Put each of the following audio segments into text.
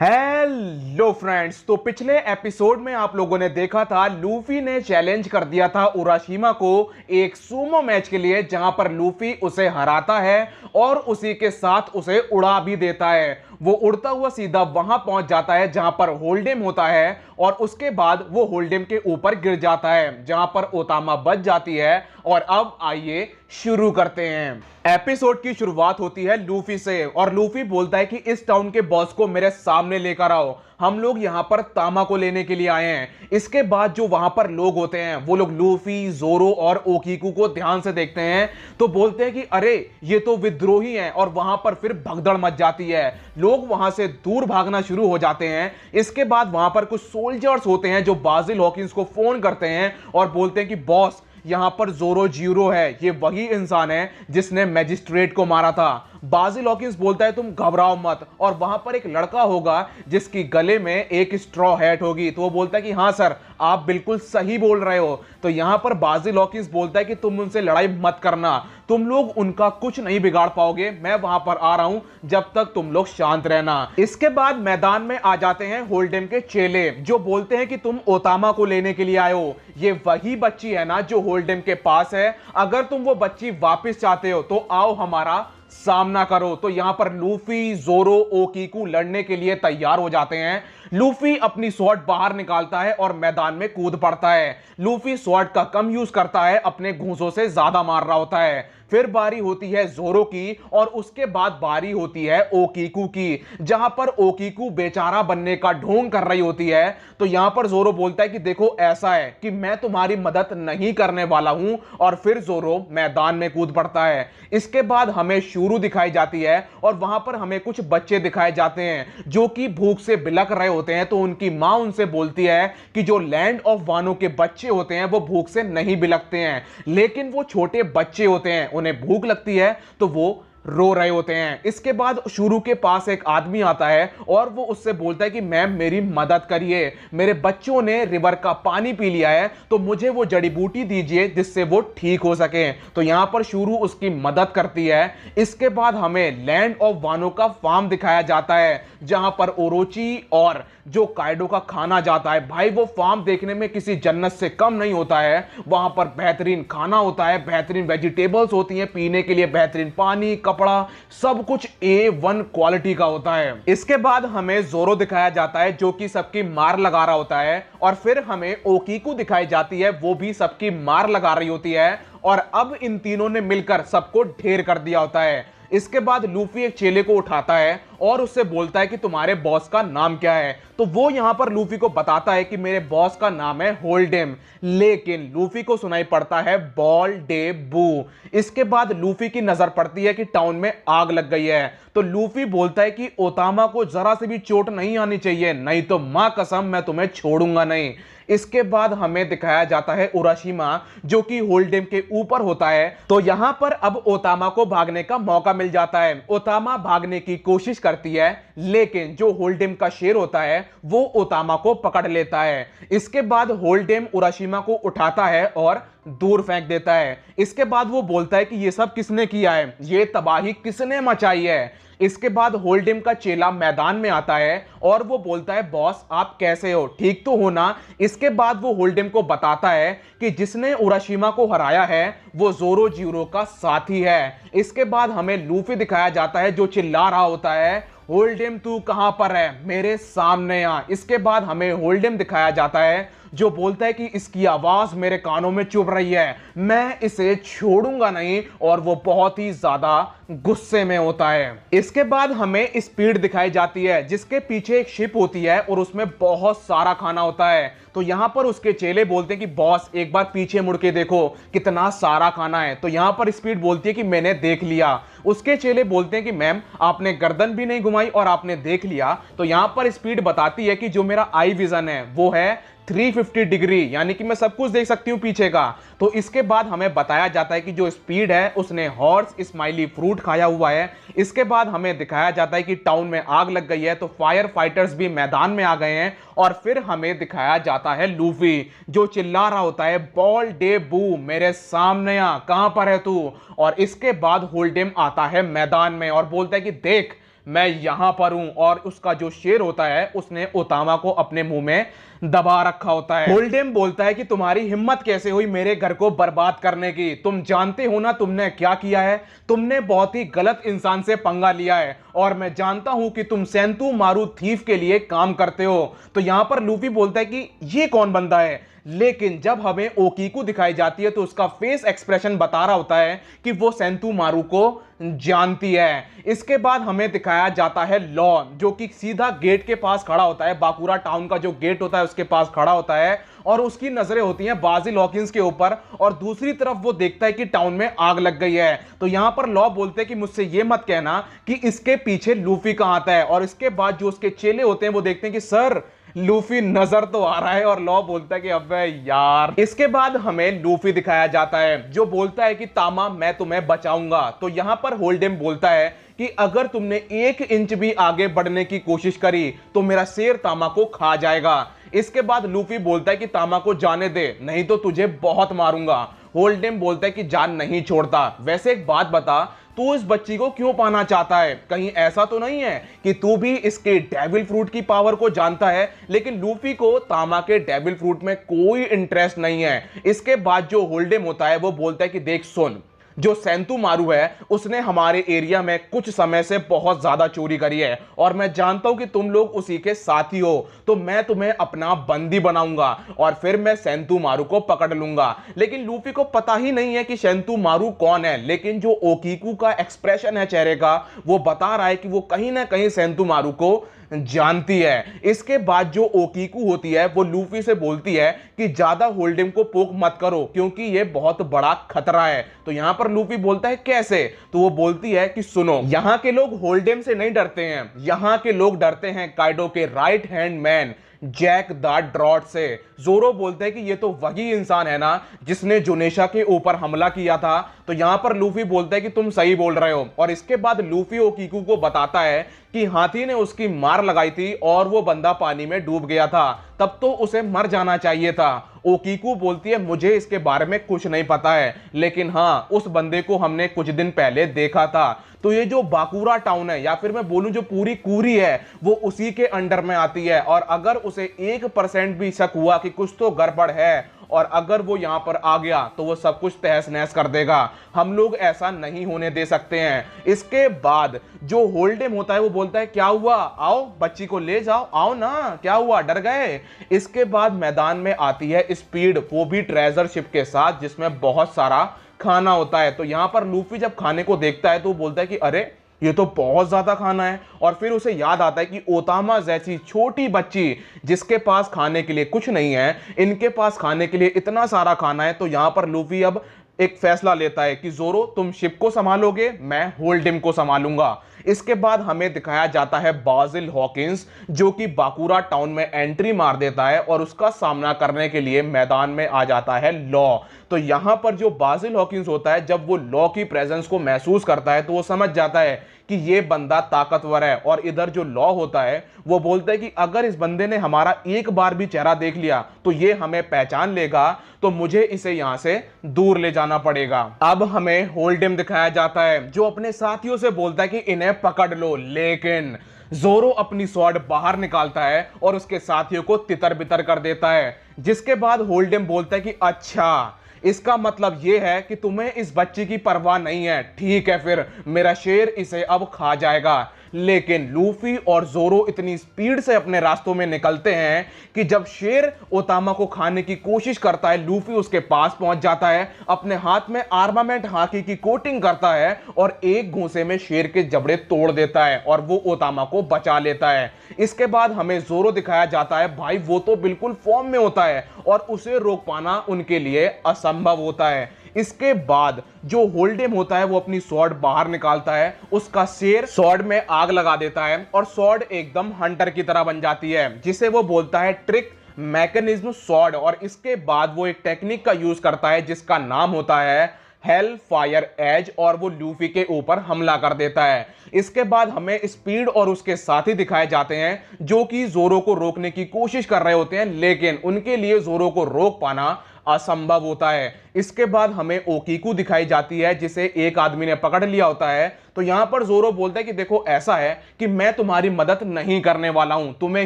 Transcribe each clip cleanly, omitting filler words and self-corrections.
Hello friends. तो पिछले episode में आप लोगों ने देखा था लूफी ने चैलेंज कर दिया था उराशिमा को एक सूमो मैच के लिए, जहां पर लूफी उसे हराता है और उसी के साथ उसे उड़ा भी देता है। वो उड़ता हुआ सीधा वहां पहुंच जाता है जहां पर होल्डेम होता है और उसके बाद वो होल्डेम के ऊपर गिर जाता है, जहां पर ओतामा बच जाती है। और अब आइए शुरू करते हैं। एपिसोड की शुरुआत होती है लूफी से और लूफी बोलता है कि इस टाउन के बॉस को मेरे सामने लेकर आओ, हम लोग यहां पर तामा को लेने के लिए आए हैं। इसके बाद जो वहां पर लोग होते हैं वो लोग लूफी, जोरो और ओकीकू को ध्यान से देखते हैं तो बोलते हैं कि अरे ये तो विद्रोही हैं, और वहां पर फिर भगदड़ मच जाती है। लोग वहां से दूर भागना शुरू हो जाते हैं। इसके बाद वहां पर कुछ सोल्जर्स होते हैं जो बासिल हॉकिंस को फोन करते हैं और बोलते हैं कि बॉस, यहां पर जोरो जीरो है, ये वही इंसान है जिसने मैजिस्ट्रेट को मारा था। बासिल हॉकिंस बोलता है तुम घबराओ मत, और वहां पर एक लड़का होगा जिसकी गले में एक स्ट्रॉ हैट होगी। तो वो बोलता है कि हाँ सर, आप बिल्कुल सही बोल रहे हो। तो यहां पर बासिल हॉकिंस बोलता है कि तुम उनसे लड़ाई मत करना, तुम लोग उनका कुछ नहीं बिगाड़ पाओगे, मैं वहां पर आ रहा हूं, जब तक तुम लोग शांत रहना। इसके बाद मैदान में आ जाते हैं होल्डेम के चेले, जो बोलते हैं कि तुम ओतामा को लेने के लिए आए हो। ये वही बच्ची है ना जो होल्डेम के पास है, अगर तुम वो बच्ची वापस चाहते हो तो आओ हमारा सामना करो। तो यहां पर लूफी, जोरो, ओकीकू लड़ने के लिए तैयार हो जाते हैं। लूफी अपनी स्वॉर्ड बाहर निकालता है और मैदान में कूद पड़ता है। लूफी स्वॉर्ड का कम यूज करता है, अपने घूंसों से ज्यादा मार रहा होता है। फिर बारी होती है जोरो की और उसके बाद बारी होती है ओकीकू की, जहां पर ओकीकू बेचारा बनने का ढोंग कर रही होती है। तो यहां पर जोरो बोलता है कि देखो ऐसा है कि मैं तुम्हारी मदद नहीं करने वाला हूं, और फिर जोरो मैदान में कूद पड़ता है। इसके बाद हमें शुरू दिखाई जाती है और वहां पर हमें कुछ बच्चे दिखाए जाते हैं जो कि भूख से बिलक रहे होते हैं। तो उनकी मां उनसे बोलती है कि जो लैंड ऑफ वानो के बच्चे होते हैं वो भूख से नहीं बिलकते हैं, लेकिन वो छोटे बच्चे होते हैं, उन्हें भूख लगती है तो वो रो रहे होते हैं। इसके बाद शुरू के पास एक आदमी आता है और वो उससे बोलता है कि मैम मेरी मदद करिए, मेरे बच्चों ने रिवर का पानी पी लिया है, तो मुझे वो जड़ी बूटी दीजिए जिससे वो ठीक हो सके। तो यहां पर शुरू उसकी मदद करती है। इसके बाद हमें लैंड ऑफ वानो का फार्म दिखाया जाता है, जहां पर ओरोची और जो काइडो का खाना जाता है। भाई वो फार्म देखने में किसी जन्नत से कम नहीं होता है। वहां पर बेहतरीन खाना होता है, बेहतरीन वेजिटेबल्स होती हैं, पीने के लिए बेहतरीन पानी, कपड़ा, सब कुछ A1 क्वालिटी का होता है। इसके बाद हमें जोरो दिखाया जाता है जो कि सबकी मार लगा रहा होता है, और फिर हमें ओकीकू दिखाई जाती है, वो भी सबकी मार लगा रही होती है। और अब इन तीनों ने मिलकर सबको ढेर कर दिया होता है। इसके बाद लूफी एक चेले को उठाता है और उससे बोलता है कि तुम्हारे बॉस का नाम क्या है। तो वो यहां पर लूफी को बताता है कि मेरे बॉस का नाम है होल्डेम, लेकिन लूफी को सुनाई पड़ता है बॉल डे बू। इसके बाद लूफी की नजर पड़ती है कि टाउन में आग लग गई है। तो लूफी बोलता है कि ओतामा को जरा से भी चोट नहीं आनी चाहिए, नहीं तो मां कसम मैं तुम्हें छोड़ूंगा नहीं। इसके बाद हमें दिखाया जाता है उराशिमा जो कि होल्डेम के ऊपर होता है। तो यहां पर अब ओतामा को भागने का मौका मिल जाता है। ओतामा भागने की कोशिश करती है, लेकिन जो होल्डेम का शेर होता है वो ओतामा को पकड़ लेता है। इसके बाद होल्डेम उराशिमा को उठाता है और दूर फेंक देता है। इसके बाद वो बोलता है कि ये सब किसने किया है, ये तबाही किसने मचाई है। इसके बाद होल्डेम का चेला मैदान में आता है और वो बोलता है बॉस आप कैसे हो, ठीक तो हो ना। इसके बाद वो होल्डेम को बताता है कि जिसने उराशिमा को हराया है वो जोरो जीरो का साथी है। इसके बाद हमें लूफी दिखाया जाता है जो चिल्ला रहा होता है होल्डेम तू कहां पर है, मेरे सामने आ। इसके बाद हमें होल्डेम दिखाया जाता है जो बोलता है कि इसकी आवाज मेरे कानों में चुभ रही है, मैं इसे छोड़ूंगा नहीं, और वो बहुत ही ज्यादा गुस्से में होता है। इसके बाद हमें स्पीड दिखाई जाती है जिसके पीछे एक शिप होती है और उसमें बहुत सारा खाना होता है। तो यहां पर उसके चेले बोलते हैं कि बॉस एक बार पीछे मुड़ के देखो कितना सारा खाना है। तो यहां पर स्पीड बोलती है कि मैंने देख लिया। उसके चेले बोलते हैं कि मैम आपने गर्दन भी नहीं घुमाई और आपने देख लिया। तो यहां पर स्पीड बताती है कि जो मेरा आई विजन है वो है 350 डिग्री, यानी कि मैं सब कुछ देख सकती हूं पीछे का। तो इसके बाद हमें बताया जाता है कि जो स्पीड है उसने हॉर्स स्माइली फ्रूट खाया हुआ है। इसके बाद हमें दिखाया जाता है कि टाउन में आग लग गई है, तो फायर फाइटर्स भी मैदान में आ गए हैं। और फिर हमें दिखाया जाता है लूफी जो चिल्ला रहा होता है बॉल डे बू, मेरे सामने आ, कहां पर है तू। और इसके बाद होल्डेम आता है मैदान में और बोलता है कि देख मैं यहां पर हूं। और उसका जो शेर होता है उसने ओतामा को अपने मुंह में दबा रखा होता है। होल्डेम बोलता है कि तुम्हारी हिम्मत कैसे हुई मेरे घर को बर्बाद करने की, तुम जानते हो ना तुमने क्या किया है, तुमने बहुत ही गलत इंसान से पंगा लिया है और मैं जानता हूं कि तुम सेंतु मारू थीफ के लिए काम करते हो। तो यहां पर लूफी बोलता है कि ये कौन बंदा है, लेकिन जब हमें ओकीकू दिखाई जाती है तो उसका फेस एक्सप्रेशन बता रहा होता है कि वो सेंतु मारू को जानती है। इसके बाद हमें दिखाया जाता है लॉ, जो कि सीधा गेट के पास खड़ा होता है, बाकुरा टाउन का जो गेट होता है उसके पास खड़ा होता है और उसकी नजरें होती हैं बाजिल हॉकिंस के ऊपर और दूसरी तरफ वो देखता है कि टाउन में आग लग गई है। तो यहां पर लॉ बोलते हैं कि मुझसे ये मत कहना कि इसके पीछे लूफी कहां आता है। और इसके बाद जो उसके चेले होते हैं वो देखते हैं कि सर लूफी नजर तो आ रहा है और लॉ बोलता है कि अबे यार। इसके बाद हमें लूफी दिखाया जाता है जो बोलता है कि तामा मैं तुम्हें बचाऊंगा। तो यहां पर होल्डेम बोलता है कि अगर तुमने 1 इंच भी आगे बढ़ने की कोशिश करी तो मेरा शेर तामा को खा जाएगा। इसके बाद लूफी बोलता है कि तामा को जाने दे नहीं तो तुझे बहुत मारूंगा। होल्डेम बोलता है कि जान नहीं छोड़ता। वैसे एक बात बता, तू इस बच्ची को क्यों पाना चाहता है? कहीं ऐसा तो नहीं है कि तू भी इसके डेविल फ्रूट की पावर को जानता है? लेकिन लूफी को तामा के डेविल फ्रूट में कोई इंटरेस्ट नहीं है। इसके बाद जो होल्डेम होता है वो बोलता है कि देख सुन, जो सेंतु मारू है उसने हमारे एरिया में कुछ समय से बहुत ज्यादा चोरी करी है और मैं जानता हूं कि तुम लोग उसी के साथी हो, तो मैं तुम्हें अपना बंदी बनाऊंगा और फिर मैं सेंतु मारू को पकड़ लूंगा। लेकिन लूफी को पता ही नहीं है कि सेंतु मारू कौन है, लेकिन जो ओकीकू का एक्सप्रेशन है चेहरे का वो बता रहा है कि वो कहीं ना कहीं सेंतु मारू को जानती है। इसके बाद जो ओकीकू होती है वो लूफी से बोलती है कि ज्यादा होल्डेम को पोक मत करो क्योंकि ये बहुत बड़ा खतरा है। तो यहां पर लूफी बोलता है कैसे? तो वो बोलती है कि सुनो, यहां के लोग होल्डेम से नहीं डरते हैं, यहां के लोग डरते हैं काइडो के right hand man Jack the Drought से। जोरो बोलते हैं कि ये तो वही इंसान है ना जिसने जुनेशा के ऊपर हमला किया था। तो यहां पर लूफी बोलता है कि तुम सही बोल रहे हो। और इसके बाद लूफी ओकीकू को बताता है कि हाथी ने उसकी मार लगाई थी और वो बंदा पानी में डूब गया था, तब तो उसे मर जाना चाहिए था। ओकीकू बोलती है मुझे इसके बारे में कुछ नहीं पता है, लेकिन हां उस बंदे को हमने कुछ दिन पहले देखा था। तो ये जो बाकुरा टाउन है या फिर मैं बोलूं जो पूरी कूरी है वो उसी के अंडर में आती है और अगर उसे 1% भी शक हुआ कि कुछ तो गड़बड़ है और अगर वो यहां पर आ गया तो वो सब कुछ तहस नहस कर देगा। हम लोग ऐसा नहीं होने दे सकते हैं। इसके बाद जो होल्डेम होता है वो बोलता है क्या हुआ, आओ बच्ची को ले जाओ, आओ ना, क्या हुआ, डर गए? इसके बाद मैदान में आती है स्पीड, वो भी ट्रेजर शिप के साथ जिसमें बहुत सारा खाना होता है। तो यहां पर लूफी जब खाने को देखता है तो बोलता है कि अरे ये तो बहुत ज्यादा खाना है। और फिर उसे याद आता है कि ओतामा जैसी छोटी बच्ची जिसके पास खाने के लिए कुछ नहीं है, इनके पास खाने के लिए इतना सारा खाना है। तो यहां पर लूफी अब एक फैसला लेता है कि जोरो तुम शिप को संभालोगे, मैं होल्डेम को संभालूंगा। इसके बाद हमें दिखाया जाता है बाजिल हॉकिंस जो कि बाकुरा टाउन में एंट्री मार देता है और उसका सामना करने के लिए मैदान में आ जाता है लॉ। तो यहां पर जो बाजिल हॉकिंस होता है जब वो लॉ की प्रेजेंस को महसूस करता है तो वो समझ जाता है कि ये बंदा ताकतवर है। और इधर जो लॉ होता है वो बोलता है कि अगर इस बंदे ने हमारा एक बार भी चेहरा देख लिया तो ये हमें पहचान लेगा, तो मुझे इसे यहां से दूर ले जाना पड़ेगा। अब हमें होल्डेम दिखाया जाता है जो अपने साथियों से बोलता है कि इन्हें पकड़ लो, लेकिन जोरो अपनी स्वॉर्ड बाहर निकालता है और उसके साथियों को तितर बितर कर देता है। जिसके बाद होल्डेम बोलता है कि अच्छा इसका मतलब यह है कि तुम्हें इस बच्ची की परवाह नहीं है, ठीक है फिर मेरा शेर इसे अब खा जाएगा। लेकिन लूफी और जोरो इतनी स्पीड से अपने रास्तों में निकलते हैं कि जब शेर ओतामा को खाने की कोशिश करता है लूफी उसके पास पहुंच जाता है, अपने हाथ में आर्मामेंट हाकी की कोटिंग करता है और एक घूंसे में शेर के जबड़े तोड़ देता है और वो ओतामा को बचा लेता है। इसके बाद हमें जोरो दिखाया जाता है, भाई वो तो बिल्कुल फॉर्म में होता है और उसे रोक पाना उनके लिए असंभव होता है। इसके बाद जो होल्डेम होता है वो अपनी स्वॉर्ड बाहर निकालता है, उसका शेर स्वॉर्ड में आग लगा देता है और स्वॉर्ड एकदम हंटर की तरह बन जाती है जिसे वो बोलता है ट्रिक मैकेनिज्म स्वॉर्ड। और इसके बाद वो एक टेक्निक का यूज करता है जिसका नाम होता है हेल फायर एज और वो लूफी के ऊपर हमला कर देता है। इसके बाद हमें स्पीड और उसके साथी दिखाए जाते हैं जो कि जोरो को रोकने की कोशिश कर रहे होते हैं, लेकिन उनके लिए जोरो को रोक पाना असंभव होता है। इसके बाद हमें ओकीकू दिखाई जाती है जिसे एक आदमी ने पकड़ लिया होता है। तो यहां पर जोरो बोलता है कि देखो ऐसा है कि मैं तुम्हारी मदद नहीं करने वाला हूं, तुम्हें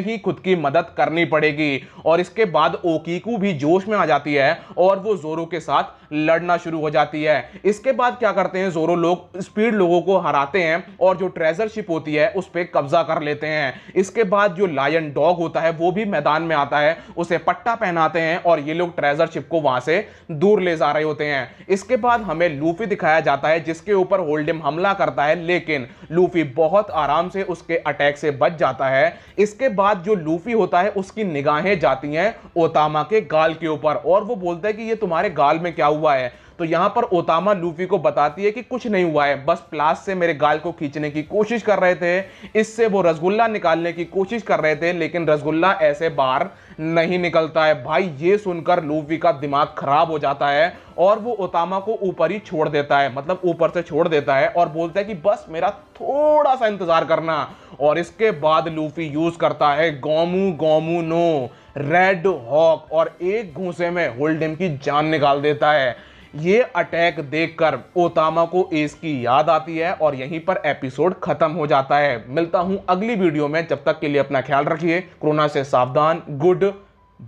ही खुद की मदद करनी पड़ेगी। और इसके बाद ओकीकू भी जोश में आ जाती है और वो जोरो के साथ लड़ना शुरू हो जाती है। इसके बाद क्या करते हैं जोरो लोग, स्पीड लोगों को हराते हैं और जो ट्रेजर शिप होती है उस पर कब्जा कर लेते हैं। इसके बाद जो लायन डॉग होता है वो भी मैदान में आता है, उसे पट्टा पहनाते हैं और ये लोग ट्रेजर शिप को वहां से दूर ले जा रहे होते हैं। इसके बाद हमें लूफी दिखाया जाता है जिसके ऊपर होल्डिम हमला करता है, लेकिन लूफी बहुत आराम से उसके अटैक से बच जाता है। इसके बाद जो लूफी होता है उसकी निगाहें जाती हैं ओतामा के गाल के ऊपर और वो बोलता है कि ये तुम्हारे गाल में क्या हुआ है। तो यहां पर ओतामा लूफी को बताती है कि कुछ नहीं हुआ है, बस प्लास से मेरे गाल को खींचने की कोशिश कर रहे थे, इससे वो रसगुल्ला निकालने की कोशिश कर रहे थे, लेकिन रसगुल्ला ऐसे बाहर नहीं निकलता है। भाई ये सुनकर लूफी का दिमाग खराब हो जाता है और वो ओतामा को ऊपर ही छोड़ देता है, मतलब ऊपर से छोड़ देता है और बोलता है कि बस मेरा थोड़ा सा इंतजार करना। और इसके बाद लूफी यूज करता है Gomu Gomu no Red Hawk और एक घूंसे में होल्डिम की जान निकाल देता है। ये अटैक देखकर ओतामा को एस की याद आती है और यहीं पर एपिसोड खत्म हो जाता है। मिलता हूं अगली वीडियो में, जब तक के लिए अपना ख्याल रखिए, कोरोना से सावधान, गुड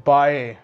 बाय।